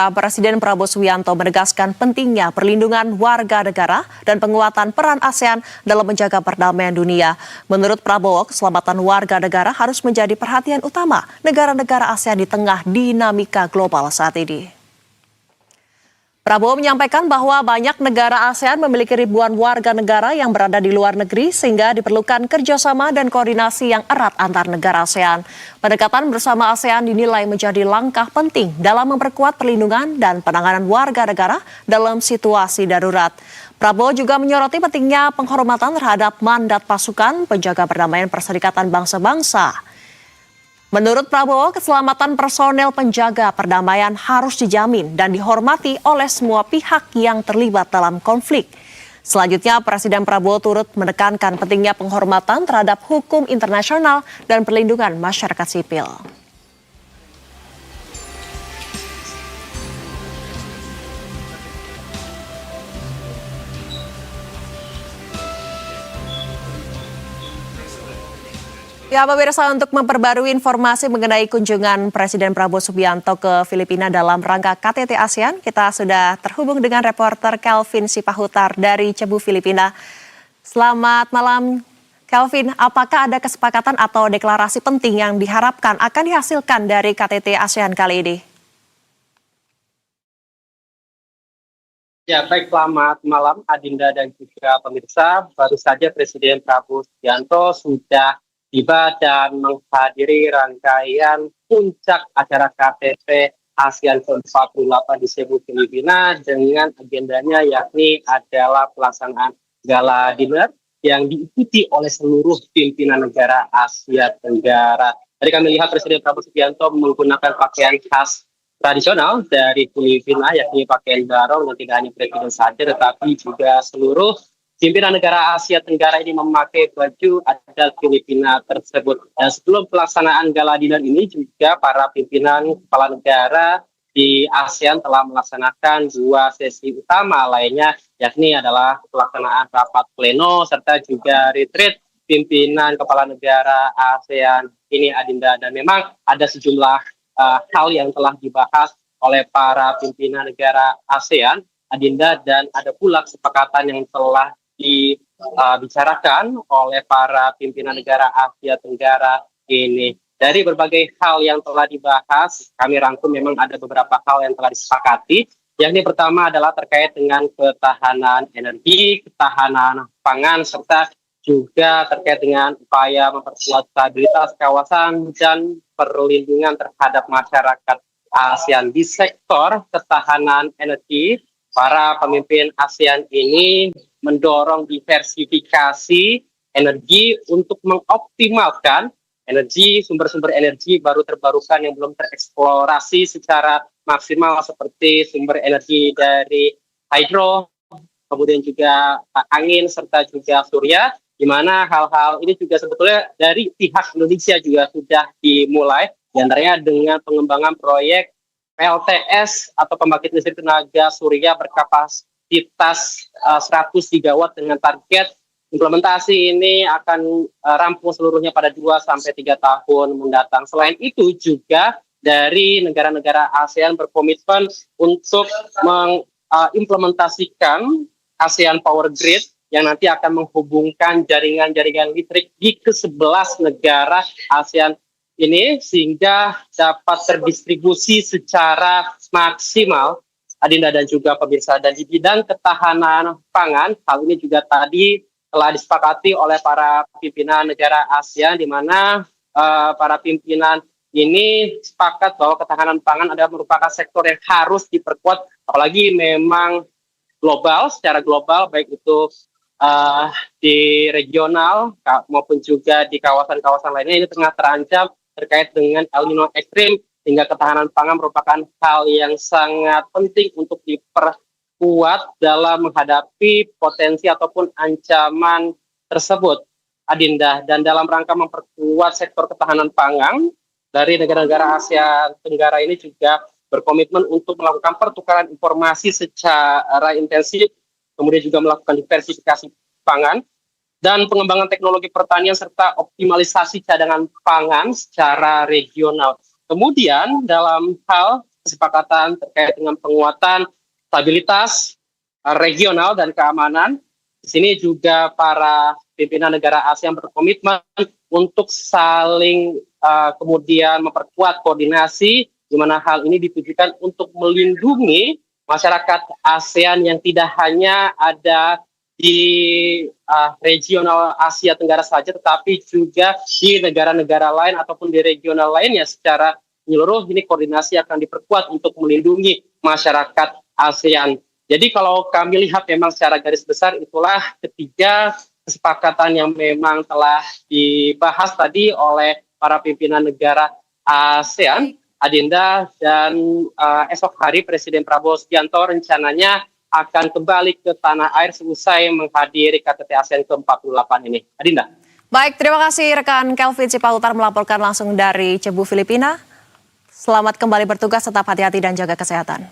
Presiden Prabowo Subianto menegaskan pentingnya perlindungan warga negara dan penguatan peran ASEAN dalam menjaga perdamaian dunia. Menurut Prabowo, keselamatan warga negara harus menjadi perhatian utama negara-negara ASEAN di tengah dinamika global saat ini. Prabowo menyampaikan bahwa banyak negara ASEAN memiliki ribuan warga negara yang berada di luar negeri sehingga diperlukan kerjasama dan koordinasi yang erat antar negara ASEAN. Pendekatan bersama ASEAN dinilai menjadi langkah penting dalam memperkuat perlindungan dan penanganan warga negara dalam situasi darurat. Prabowo juga menyoroti pentingnya penghormatan terhadap mandat pasukan penjaga perdamaian Perserikatan Bangsa-Bangsa. Menurut Prabowo, keselamatan personel penjaga perdamaian harus dijamin dan dihormati oleh semua pihak yang terlibat dalam konflik. Selanjutnya, Presiden Prabowo turut menekankan pentingnya penghormatan terhadap hukum internasional dan perlindungan masyarakat sipil. Ya, pemirsa, untuk memperbarui informasi mengenai kunjungan Presiden Prabowo Subianto ke Filipina dalam rangka KTT ASEAN, kita sudah terhubung dengan reporter Kelvin Sipahutar dari Cebu, Filipina. Selamat malam, Kelvin. Apakah ada kesepakatan atau deklarasi penting yang diharapkan akan dihasilkan dari KTT ASEAN kali ini? Ya, baik, selamat malam Adinda dan juga pemirsa. Baru saja Presiden Prabowo Subianto sudah tiba dan menghadiri rangkaian puncak acara KTT ASEAN ke-48 di Cebu, Filipina dengan agendanya yakni adalah pelaksanaan gala dinner yang diikuti oleh seluruh pimpinan negara Asia Tenggara. Tadi kami lihat Presiden Prabowo Subianto menggunakan pakaian khas tradisional dari Filipina yakni pakaian barong, dan tidak hanya presiden saja tetapi juga seluruh pimpinan negara Asia Tenggara ini memakai baju adat Filipina tersebut. Dan sebelum pelaksanaan gala dinner ini juga para pimpinan kepala negara di ASEAN telah melaksanakan dua sesi utama lainnya, yakni adalah pelaksanaan rapat pleno serta juga retreat pimpinan kepala negara ASEAN ini, Adinda. Dan memang ada sejumlah hal yang telah dibahas oleh para pimpinan negara ASEAN, Adinda, dan ada pula kesepakatan yang telah dibicarakan oleh para pimpinan negara Asia Tenggara ini. Dari berbagai hal yang telah dibahas, kami rangkum memang ada beberapa hal yang telah disepakati. Yakni pertama adalah terkait dengan ketahanan energi, ketahanan pangan, serta juga terkait dengan upaya memperkuat stabilitas kawasan dan perlindungan terhadap masyarakat ASEAN. Di sektor ketahanan energi, para pemimpin ASEAN ini mendorong diversifikasi energi untuk mengoptimalkan sumber-sumber energi baru terbarukan yang belum tereksplorasi secara maksimal, seperti sumber energi dari hidro, kemudian juga angin, serta juga surya, di mana hal-hal ini juga sebetulnya dari pihak Indonesia juga sudah dimulai, diantaranya dengan pengembangan proyek PLTS atau pembangkit listrik tenaga surya berkapasitas 100 gigawatt dengan target implementasi ini akan rampung seluruhnya pada 2-3 tahun mendatang. Selain itu juga dari negara-negara ASEAN berkomitmen untuk mengimplementasikan ASEAN Power Grid yang nanti akan menghubungkan jaringan-jaringan listrik di ke-11 negara ASEAN ini sehingga dapat terdistribusi secara maksimal, Adinda dan juga pemirsa. Dan di bidang ketahanan pangan, hal ini juga tadi telah disepakati oleh para pimpinan negara ASEAN, di mana para pimpinan ini sepakat bahwa ketahanan pangan adalah merupakan sektor yang harus diperkuat, apalagi memang secara global, baik itu di regional maupun juga di kawasan-kawasan lainnya, ini tengah terancam terkait dengan El Nino ekstrim, sehingga ketahanan pangan merupakan hal yang sangat penting untuk diperkuat dalam menghadapi potensi ataupun ancaman tersebut, Adinda. Dan dalam rangka memperkuat sektor ketahanan pangan, dari negara-negara Asia Tenggara ini juga berkomitmen untuk melakukan pertukaran informasi secara intensif, kemudian juga melakukan diversifikasi pangan, dan pengembangan teknologi pertanian serta optimalisasi cadangan pangan secara regional. Kemudian dalam hal kesepakatan terkait dengan penguatan stabilitas regional dan keamanan. Di sini juga para pimpinan negara ASEAN berkomitmen untuk saling kemudian memperkuat koordinasi, di mana hal ini ditujukan untuk melindungi masyarakat ASEAN yang tidak hanya ada di regional Asia Tenggara saja, tetapi juga di negara-negara lain ataupun di regional lainnya secara menyeluruh. Ini koordinasi akan diperkuat untuk melindungi masyarakat ASEAN. Jadi kalau kami lihat memang secara garis besar itulah ketiga kesepakatan yang memang telah dibahas tadi oleh para pimpinan negara ASEAN, Adinda, dan esok hari Presiden Prabowo Subianto rencananya akan kembali ke tanah air seusai menghadiri KTT ASEAN ke-48 ini. Adinda. Baik, terima kasih rekan Kelvin Sipahutar melaporkan langsung dari Cebu, Filipina. Selamat kembali bertugas, tetap hati-hati dan jaga kesehatan.